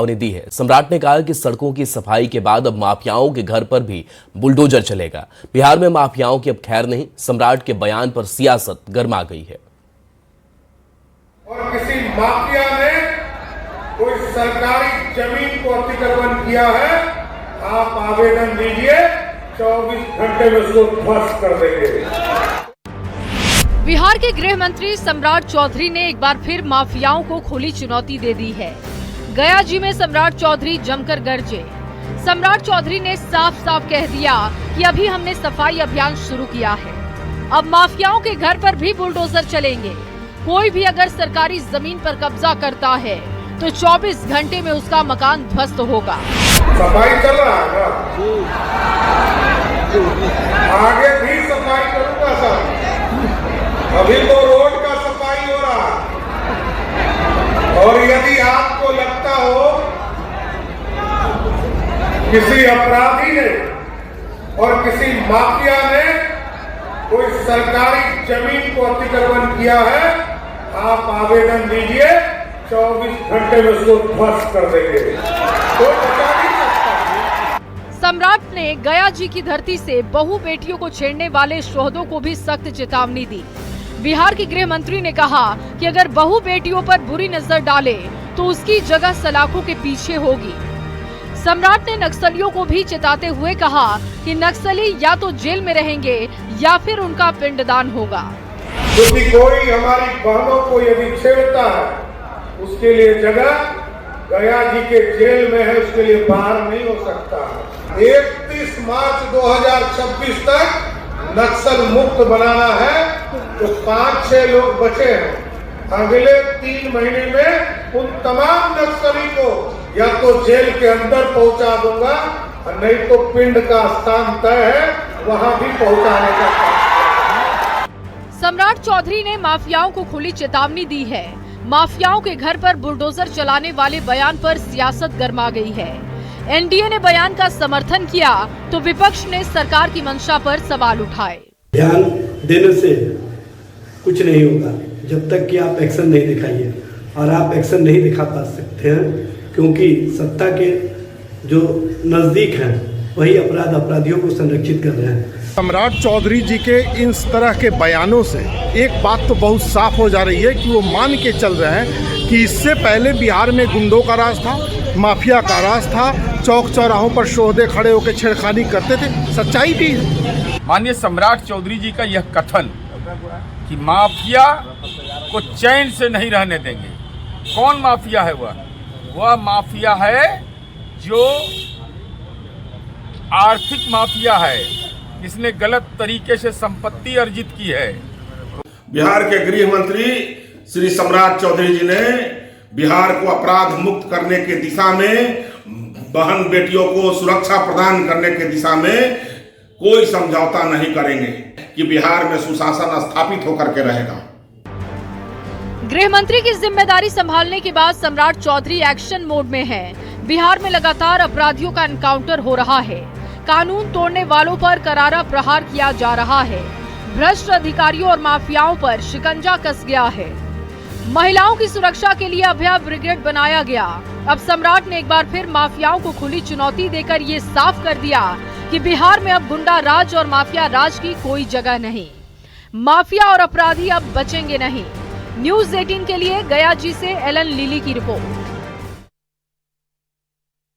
ने दी है। सम्राट ने कहा कि सड़कों की सफाई के बाद अब माफियाओं के घर पर भी बुलडोजर चलेगा। बिहार में माफियाओं की अब खैर नहीं। सम्राट के बयान पर सियासत गर्मा गई है। और किसी माफिया ने कोई सरकारी जमीन को अतिक्रमण किया है, आप आवेदन दीजिए, 24 घंटे में उसको ध्वस्त कर देंगे। बिहार के गृह मंत्री सम्राट चौधरी ने एक बार फिर माफियाओं को खुली चुनौती दे दी है। गया जी में सम्राट चौधरी जमकर गरजे। सम्राट चौधरी ने साफ साफ कह दिया कि अभी हमने सफाई अभियान शुरू किया है, अब माफियाओं के घर पर भी बुलडोजर चलेंगे। कोई भी अगर सरकारी जमीन पर कब्जा करता है तो 24 घंटे में उसका मकान ध्वस्त होगा। सफाई चल रहा है ना, आगे भी सफाई करूंगा सर। अभी तो रोड का सफाई हो रहा है, और यदि आपको लगता हो किसी अपराधी ने और किसी माफिया ने कोई सरकारी जमीन को अतिक्रमण किया है, आप आवेदन दीजिए, 24 घंटे में उसको ध्वस्त कर देंगे। तो बचा नहीं सकता। सम्राट ने गया जी की धरती से बहु बेटियों को छेड़ने वाले शोहदों को भी सख्त चेतावनी दी। बिहार के गृह मंत्री ने कहा कि अगर बहु बेटियों पर बुरी नजर डाले तो उसकी जगह सलाखों के पीछे होगी। सम्राट ने नक्सलियों को भी चेताते हुए कहा कि नक्सली या तो जेल में रहेंगे या फिर उनका पिंडदान होगा। क्योंकि कोई हमारी बहनों को यदि छेड़ता है, उसके लिए जगह गया जी के जेल में है, उसके लिए बाहर नहीं हो सकता है। 31 मार्च 2026 तक नक्सल मुक्त बनाना है, तो 5-6 लोग बचे हैं। अगले 3 महीने में उन तमाम नक्सली को या तो जेल के अंदर पहुंचा दूंगा, और नहीं तो पिंड का स्थान तय है, वहां भी पहुंचाने का काम। सम्राट चौधरी ने माफियाओं को खुली चेतावनी दी है। माफियाओं के घर पर बुलडोजर चलाने वाले बयान पर सियासत गर्मा गई है। एनडीए ने बयान का समर्थन किया तो विपक्ष ने सरकार की मंशा पर सवाल उठाए। ध्यान देने से कुछ नहीं होगा जब तक कि आप एक्शन नहीं दिखाइए, और आप एक्शन नहीं दिखा पा सकते हैं क्योंकि सत्ता के जो नजदीक हैं वही अपराधियों को संरक्षित कर रहे हैं। सम्राट चौधरी जी के इन तरह के बयानों से एक बात तो बहुत साफ हो जा रही है कि वो मान के चल रहे हैं कि इससे पहले बिहार में गुंडों का राज था, माफिया का राज था, चौक चौराहों पर शोहदे खड़े होकर छेड़खानी करते थे। सच्चाई भी है। माननीय सम्राट चौधरी जी का यह कथन कि माफिया को चैन से नहीं रहने देंगे। कौन माफिया है? वह माफिया है जो आर्थिक माफिया है, इसने गलत तरीके से संपत्ति अर्जित की है। बिहार के गृह मंत्री श्री सम्राट चौधरी जी ने बिहार को अपराध मुक्त करने के दिशा में, बहन बेटियों को सुरक्षा प्रदान करने के दिशा में कोई समझौता नहीं करेंगे कि बिहार में सुशासन स्थापित होकर के रहेगा। गृह मंत्री की जिम्मेदारी संभालने के बाद सम्राट चौधरी एक्शन मोड में है। बिहार में लगातार अपराधियों का एनकाउंटर हो रहा है। कानून तोड़ने वालों पर करारा प्रहार किया जा रहा है। भ्रष्ट अधिकारियों और माफियाओं पर शिकंजा कस गया है। महिलाओं की सुरक्षा के लिए अभया ब्रिगेड बनाया गया। अब सम्राट ने एक बार फिर माफियाओं को खुली चुनौती देकर ये साफ कर दिया कि बिहार में अब गुंडा राज और माफिया राज की कोई जगह नहीं। माफिया और अपराधी अब बचेंगे नहीं। न्यूज़ 18 के लिए गया जी से एलन लिली की रिपोर्ट।